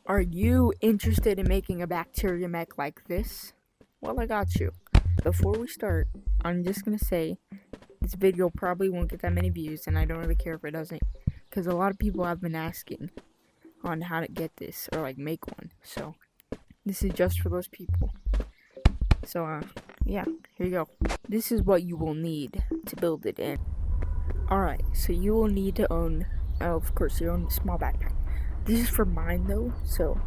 Are you interested in making a bacteria mech like this? Well, I got you. Before we start, I'm just gonna say this video probably won't get that many views, and I don't really care if it doesn't, because a lot of people have been asking on how to get this or like make one. So this is just for those people. So yeah, here you go. This is what you will need to build it in. Alright, so you will need to own, of course, your own small backpack. This is for mine though, so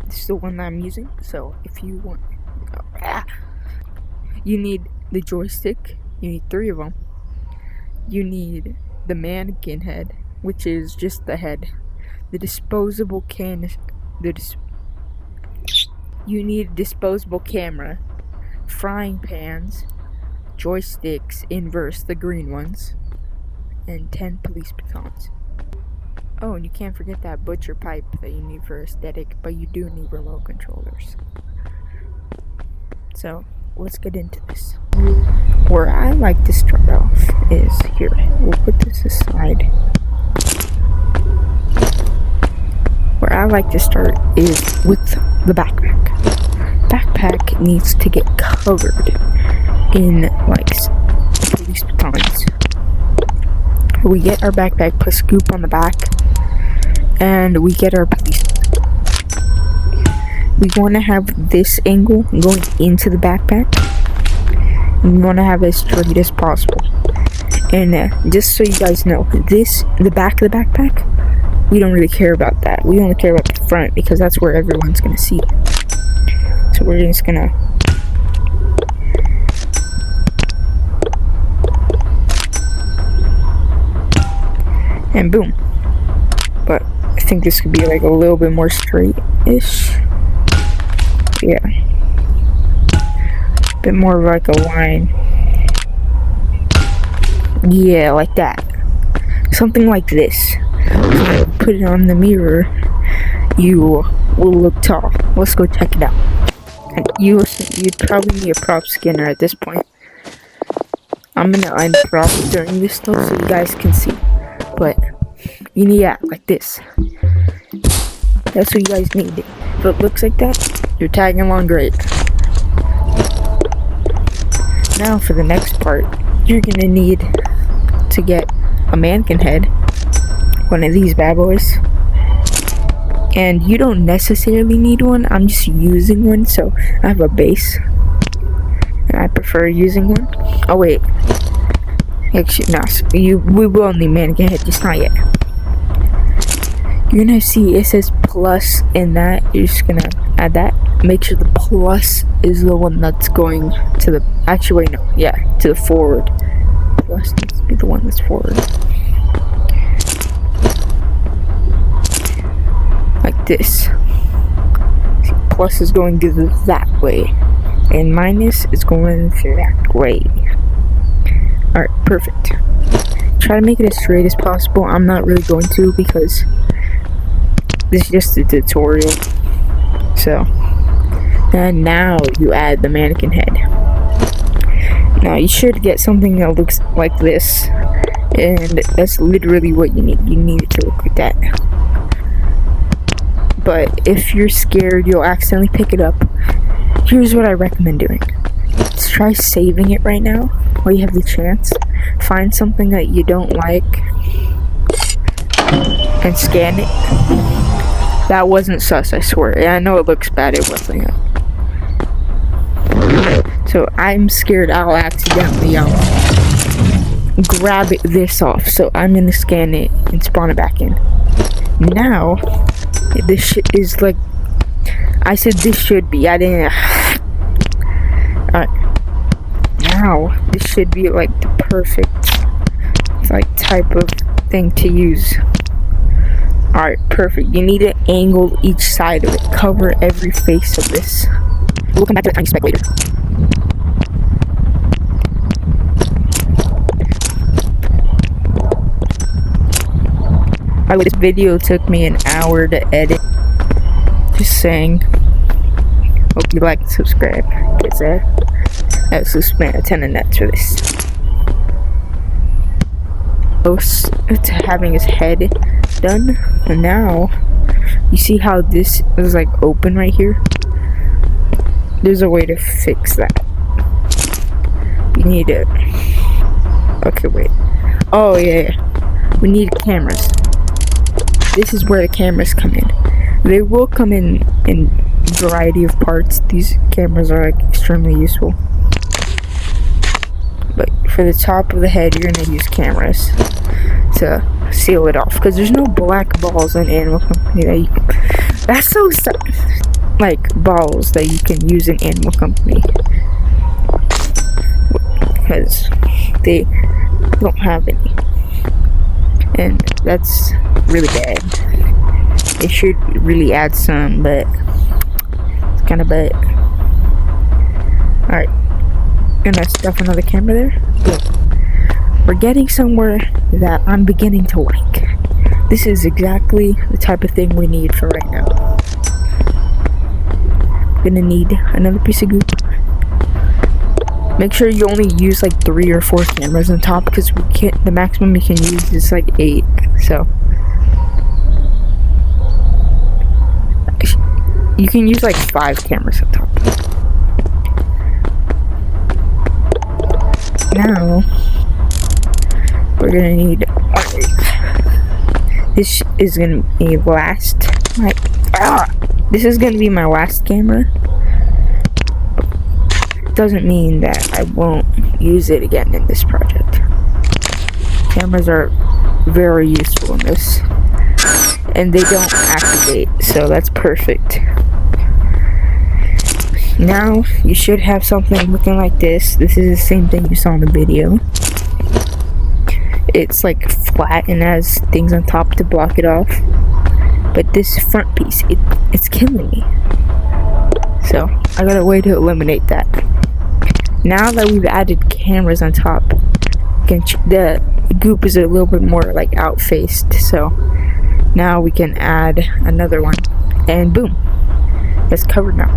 this is the one that I'm using. So if you want, you need the joystick. You need 3 of them. You need the mannequin head, which is just the head. The disposable you need a disposable camera, frying pans, joysticks, inverse, the green ones, and 10 police batons. Oh, and you can't forget that butcher pipe that you need for aesthetic, but you do need remote controllers. So, let's get into this. Where I like to start off is here. We'll put this aside. Where I like to start is with the backpack. Backpack needs to get covered in, like, police batons. We get our backpack, put scoop on the back, and we get our police. We want to have this angle going into the backpack, and we want to have it as straight as possible. And just so you guys know, the back of the backpack, we don't really care about that. We only care about the front because that's where everyone's gonna see it. So we're just gonna and boom. But I think this could be like a little bit more straight-ish. Yeah. A bit more of like a line. Yeah, like that. Something like this. So put it on the mirror, you will look tall. Let's go check it out. And you'd probably need a prop scanner at this point. I'm gonna unprop during this though so you guys can see. But you need that like this. That's what you guys need. If it looks like that, you're tagging along great. Now for the next part, you're gonna need to get a mannequin head, one of these bad boys. And you don't necessarily need one, I'm just using one, so I have a base. And I prefer using one. Oh wait. Actually, no, we will need mannequin head, just not yet. You're gonna see it says plus in that. You're just gonna add that. Make sure the plus is the one that's going to the, actually wait, no, yeah, to the forward. Plus needs to be the one that's forward. Like this. See, plus is going to that way. And minus is going that way. Alright, perfect. Try to make it as straight as possible. I'm not really going to because this is just a tutorial. So, and now you add the mannequin head. Now you should get something that looks like this. And that's literally what you need. You need it to look like that. But if you're scared you'll accidentally pick it up, here's what I recommend doing. Just try saving it right now while you have the chance. Find something that you don't like and scan it. That wasn't sus, I swear. Yeah, I know it looks bad, it wasn't. So I'm scared I'll accidentally grab this off. So I'm gonna scan it and spawn it back in. Now this shit is like, I said this should be, I didn't. Alright. Now, this should be like the perfect, like, type of thing to use. Alright, perfect. You need to angle each side of it. Cover every face of this. We'll come back to that tiny speck later. By the way, this video took me an hour to edit. Just saying. Hope you like and subscribe. Because I also spent a ton of nuts for this. Close to having his head done. And now You see how this is like open right here? There's a way to fix that. You need it. Okay, wait. Oh yeah. We need cameras. This is where the cameras come in. They will come in a variety of parts. These cameras are like extremely useful. But for the top of the head, you're gonna use cameras to seal it off, because there's no black balls in Animal Company that you can, that's so like balls that you can use in Animal Company, because they don't have any, and that's really bad. They should really add some, but it's kind of bad. Alright, gonna stuff another camera there. Boom. We're getting somewhere that I'm beginning to like. This is exactly the type of thing we need for right now. Gonna need another piece of goop. Make sure you only use like 3 or 4 cameras on top, because we can't. The maximum we can use is like 8. So you can use like 5 cameras on top. Now we're gonna need. This is gonna be last. This is gonna be my last camera. Doesn't mean that I won't use it again in this project. Cameras are very useful in this, and they don't activate, so that's perfect. Now you should have something looking like this. This is the same thing you saw in the video. It's like flat and has things on top to block it off, but this front piece, it's killing me. So I got a way to eliminate that. Now that we've added cameras on top, the goop is a little bit more like out-faced, so now we can add another one, and boom, it's covered now.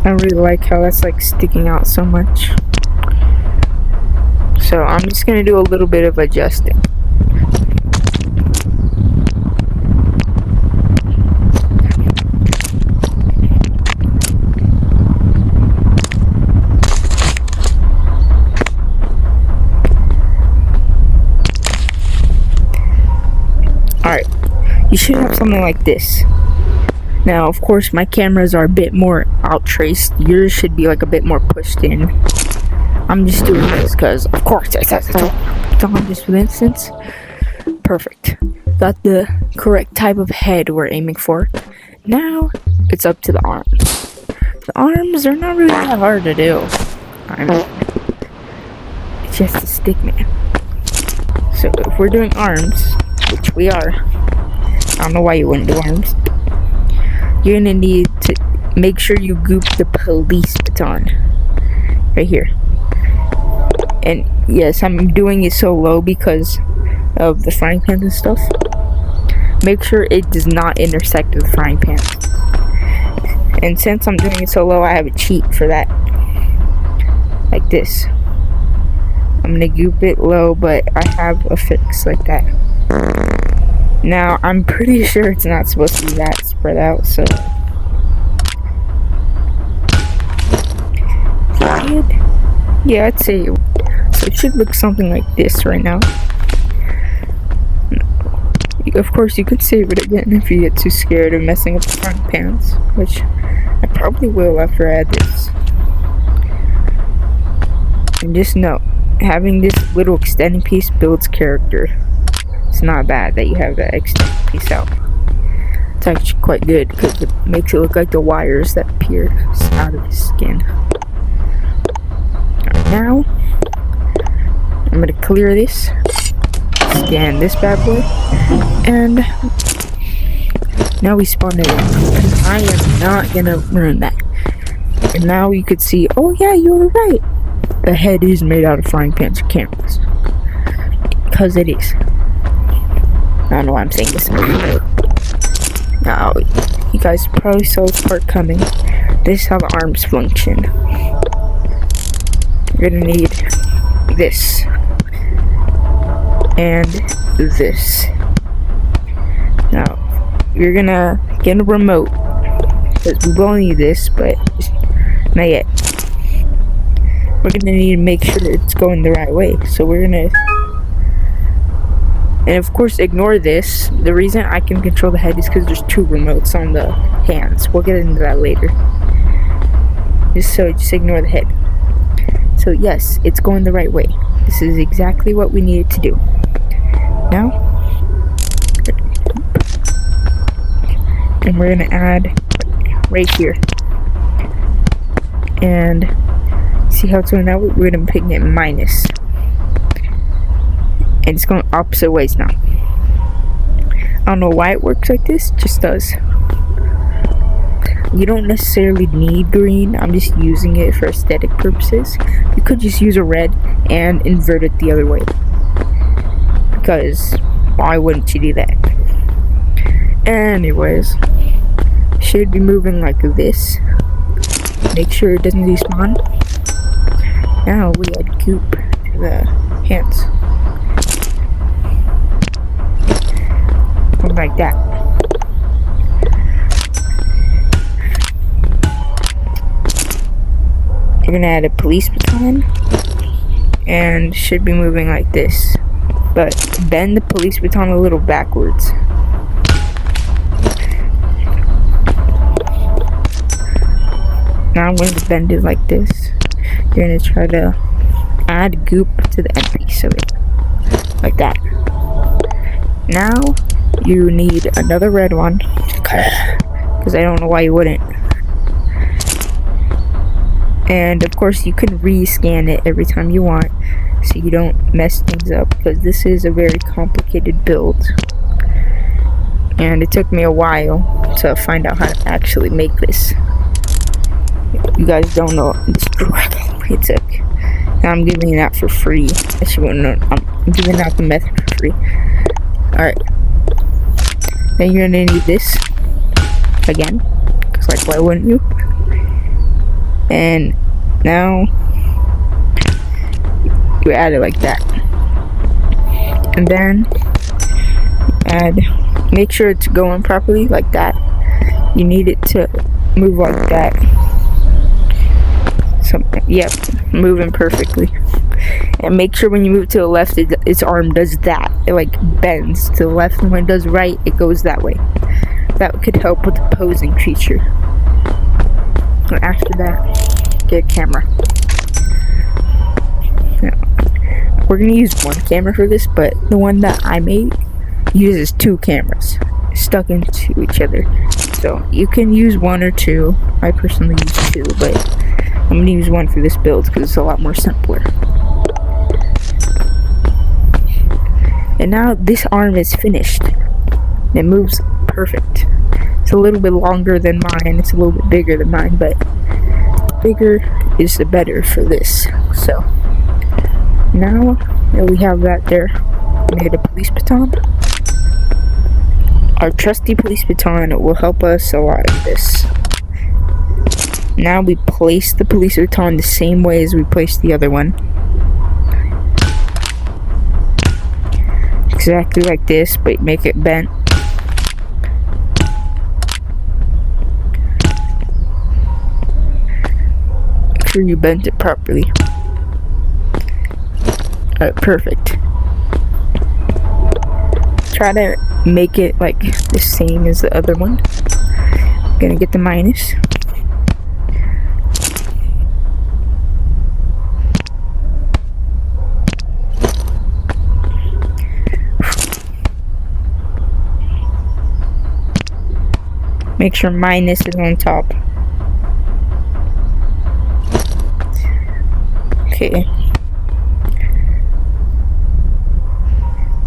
I don't really like how that's like sticking out so much, so I'm just gonna do a little bit of adjusting. Alright, you should have something like this. Now, of course, my cameras are a bit more out-traced. Yours should be like a bit more pushed in. I'm just doing this because, of course, it's on this for instance. Perfect. Got the correct type of head we're aiming for. Now, it's up to the arms. The arms are not really that hard to do. It's just a stick man. So, if we're doing arms, which we are, I don't know why you wouldn't do arms. You're gonna need to make sure you goop the police baton right here. And yes, I'm doing it so low because of the frying pans and stuff. Make sure it does not intersect with the frying pan. And since I'm doing it so low, I have a cheat for that. Like this. I'm gonna goop it low, but I have a fix like that. Now, I'm pretty sure it's not supposed to be that spread out, so. Yeah, I'd say so. It should look something like this right now. Of course, you could save it again if you get too scared of messing up the front pans, which I probably will after I add this. And just know, having this little extending piece builds character. It's not bad that you have that extended piece out. It's actually quite good because it makes it look like the wires that appear out of his skin. Alright, now I'm gonna clear this, scan this bad boy, and now we spawn it in. I am not gonna ruin that. And now you could see, oh yeah, you were right. The head is made out of frying pans or cameras. Because it is. I don't know why I'm saying this. Now, you guys probably saw this part coming. This is how the arms function. You're gonna need this. And this. Now, you're gonna get a remote, because we will need this, but not yet. We're gonna need to make sure it's going the right way. So we're gonna, and of course ignore this. The reason I can control the head is because there's 2 remotes on the hands. We'll get into that later. Just ignore the head. So yes, it's going the right way. This is exactly what we needed to do. Now, and we're gonna add right here. And see how it's going now? We're gonna pick it minus. And it's going opposite ways now. I don't know why it works like this, it just does. You don't necessarily need green, I'm just using it for aesthetic purposes. You could just use a red and invert it the other way. Because why wouldn't you do that? Anyways, should be moving like this. Make sure it doesn't despawn. Now we add goop to the hands. Like that. We're gonna add a police baton and should be moving like this, but bend the police baton a little backwards. Now I'm going to bend it like this. You're gonna try to add goop to the end piece of it, like that. Now you need another red one, because I don't know why you wouldn't. And of course you can rescan it every time you want, so you don't mess things up, because this is a very complicated build. And it took me a while to find out how to actually make this. You guys don't know the struggle it took. And I'm giving you that for free. Actually, no, I'm giving out the method for free. Alright. Then you're gonna need this again, because like why wouldn't you? And now you add it like that, and then make sure it's going properly like that. You need it to move like that. So yep, moving perfectly. And make sure when you move to the left, its arm does that. It like bends to the left, and when it does right, it goes that way. That could help with the posing feature. And after that, get a camera. Now, we're gonna use one camera for this, but the one that I made uses 2 cameras stuck into each other. So you can use 1 or 2. I personally use 2, but I'm gonna use 1 for this build because it's a lot more simpler. And now this arm is finished. It moves perfect. It's a little bit longer than mine. It's a little bit bigger than mine, but bigger is the better for this. So now that we have that there, we made a police baton. Our trusty police baton will help us a lot in this. Now we place the police baton the same way as we placed the other one. Exactly like this, but make it bent. Make sure you bent it properly. Alright, perfect. Try to make it like the same as the other one. I'm gonna get the minus. Make sure minus is on top. Okay.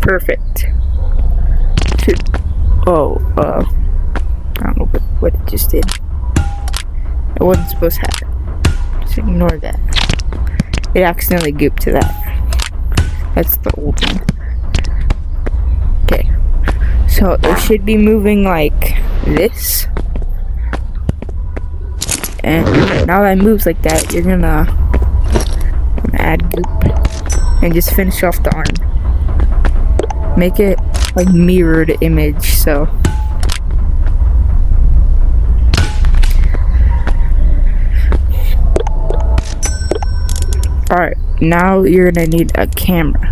Perfect. I don't know what it just did. It wasn't supposed to happen. Just ignore that. It accidentally gooped to that. That's the old one. Okay. So it should be moving like this. And now that it moves like that, you're gonna add goop and just finish off the arm. Make it like mirrored image, so Alright, now you're gonna need a camera.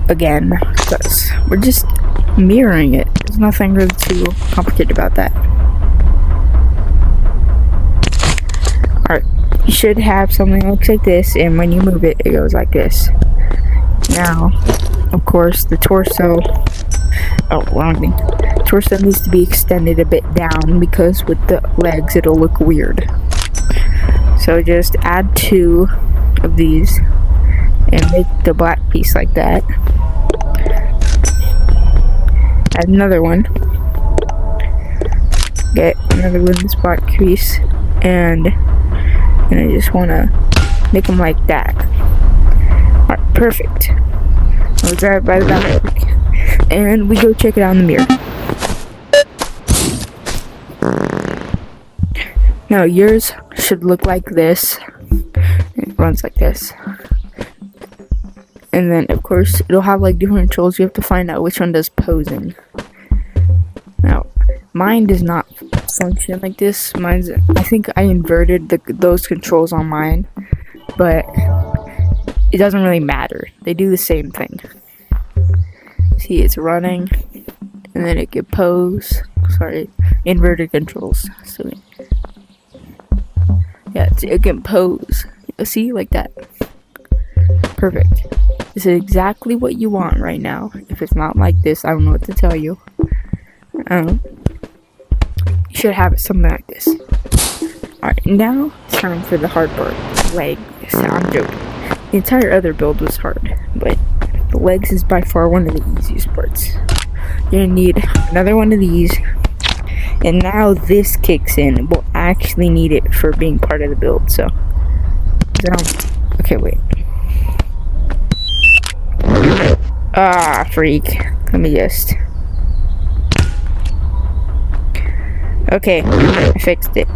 Again, because we're just mirroring it. There's nothing really too complicated about that. Alright, you should have something that looks like this, and when you move it, it goes like this. Now, of course, the torso... Oh, wrong thing. Torso needs to be extended a bit down, because with the legs, it'll look weird. So just add 2 of these, and make the black piece like that. Add another one. Get another one this black piece, and I just want to make them like that. Alright, perfect. I'll drive by the back, and we go check it out in the mirror. Now yours should look like this. It runs like this. And then, of course, it'll have like different controls. You have to find out which one does posing. Now, mine does not function like this. Mine's, I think I inverted those controls on mine, but it doesn't really matter. They do the same thing. See, it's running, and then it can pose. Sorry, inverted controls. So, yeah, it can pose. See, like that. Perfect. This is exactly what you want right now. If it's not like this, I don't know what to tell you. You should have it something like this. Alright, now it's time for the hard part. Legs. I'm joking. The entire other build was hard, but the legs is by far one of the easiest parts. You're gonna need another one of these, and now this kicks in. We'll actually need it for being part of the build, so. Okay, wait. Ah, freak. Let me just. Okay, I fixed it.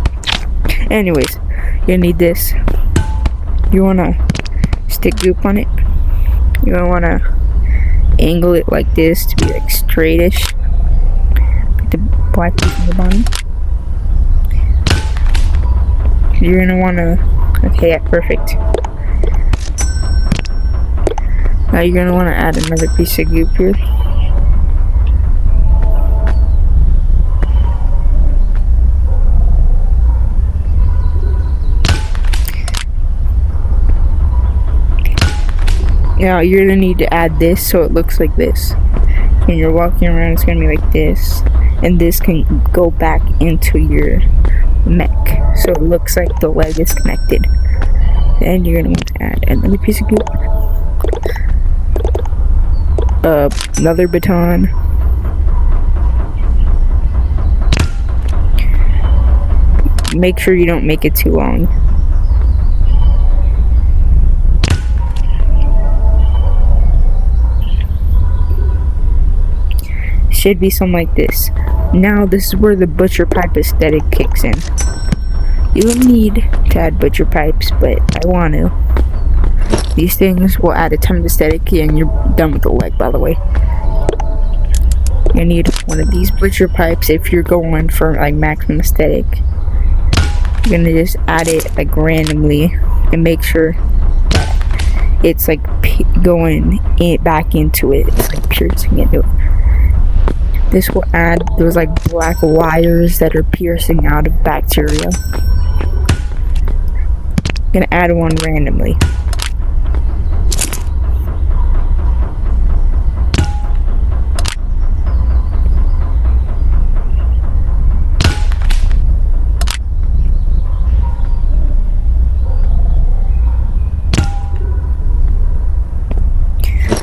Anyways, you're gonna need this. You wanna stick goop on it. You're gonna wanna angle it like this to be like straightish. Put the black piece on the bottom. You're gonna wanna. Okay, yeah, perfect. Now you're gonna wanna add another piece of goop here. Now you're gonna need to add this so it looks like this. When you're walking around, it's gonna be like this, and this can go back into your mech, so it looks like the leg is connected. Then you're gonna want to add another piece of goop, another baton, make sure you don't make it too long. Should be something like this. Now this is where the butcher pipe aesthetic kicks in. You don't need to add butcher pipes, but I want to. These things will add a ton of aesthetic, and you're done with the leg, by the way. You need one of these butcher pipes if you're going for like maximum aesthetic. You're gonna just add it like randomly and make sure that it's like going back into it. It's like piercing into it. This will add those like black wires that are piercing out of bacteria. I'm gonna add one randomly.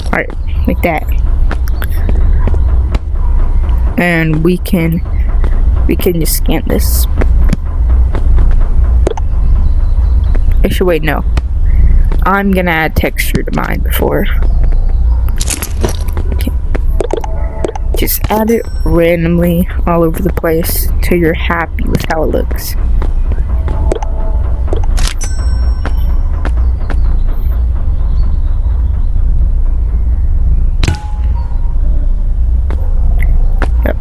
Alright, like that. And we can just scan this. Actually, wait, no. I'm gonna add texture to mine before. Okay. Just add it randomly all over the place till you're happy with how it looks.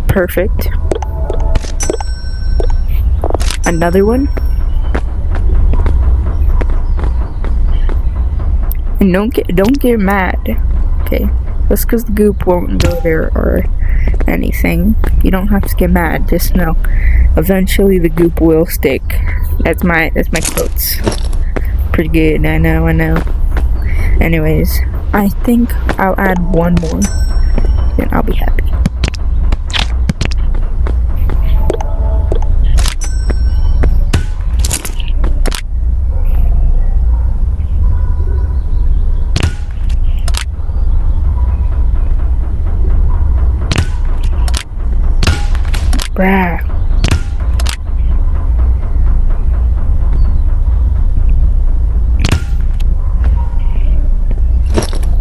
Perfect. Another one. And don't get mad, okay? Just because the goop won't go there or anything, you don't have to get mad. Just know, eventually the goop will stick. That's my quotes. Pretty good, I know. Anyways, I think I'll add one more, then I'll be happy. Bruh.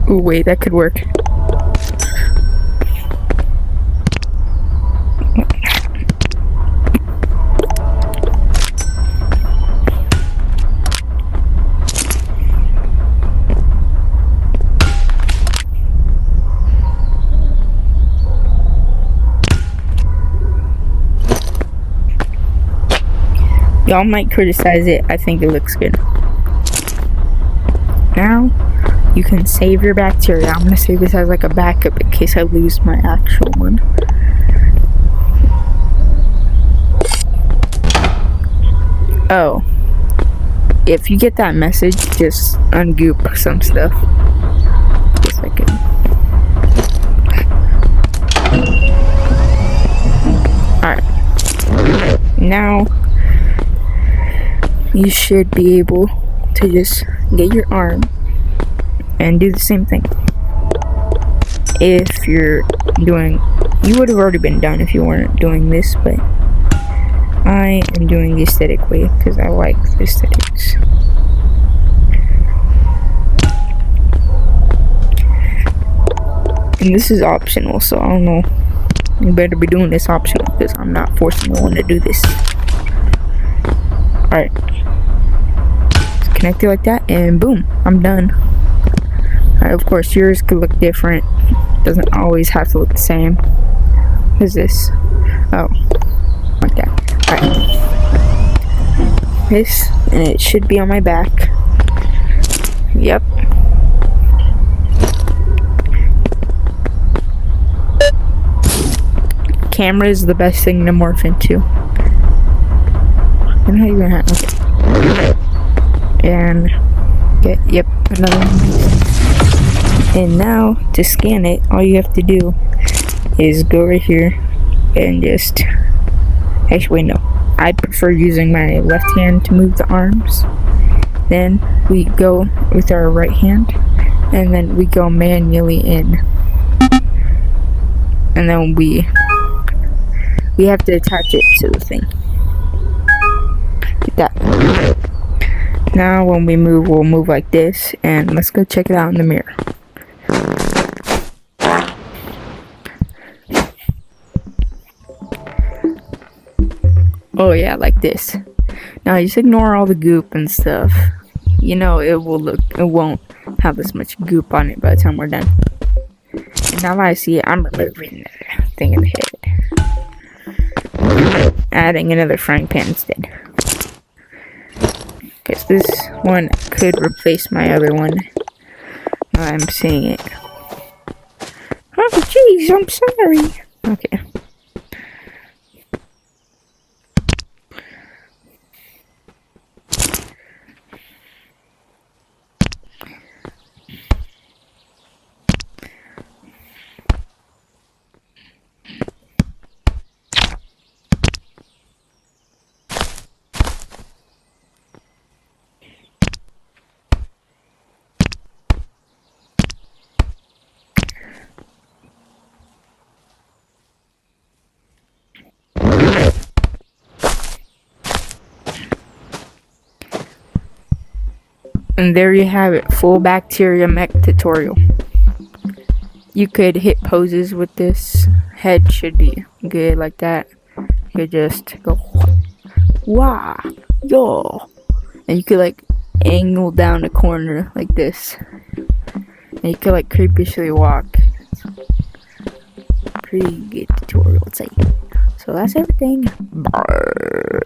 Ooh, wait, that could work. Y'all might criticize it. I think it looks good. Now, you can save your bacteria. I'm gonna save this as like a backup in case I lose my actual one. Oh. If you get that message, just ungoop some stuff. Just like it. Alright. Now, you should be able to just get your arm and do the same thing. If you're doing, you would have already been done if you weren't doing this, but I am doing the aesthetic way because I like the aesthetics. And this is optional, so I don't know. You better be doing this optional because I'm not forcing no one to do this. Alright. Connect it like that, and boom, I'm done. Alright, of course, yours could look different. Doesn't always have to look the same. What is this? Oh, like that. Alright. This, and it should be on my back. Yep. Camera is the best thing to morph into. And how you gonna have, okay. And get, yep, another one. And now to scan it, all you have to do is go right here and just, actually no, I prefer using my left hand to move the arms. Then we go with our right hand, and then we go manually in, and then we have to attach it to the thing like that. Now when we move, we'll move like this, and let's go check it out in the mirror. Oh yeah, like this. Now just ignore all the goop and stuff. You know, it won't have this much goop on it by the time we're done. And now that I see it, I'm removing the thing in the head. Adding another frying pan instead. Because this one could replace my other one. Now I'm seeing it. Oh jeez, I'm sorry. Okay. And there you have it, full bacteria mech tutorial. You could hit poses with this. Head should be good like that. You could just go, wah, yo. And you could like angle down the corner like this. And you could like creepishly walk. Pretty good tutorial, I'd say. So that's everything. Bye.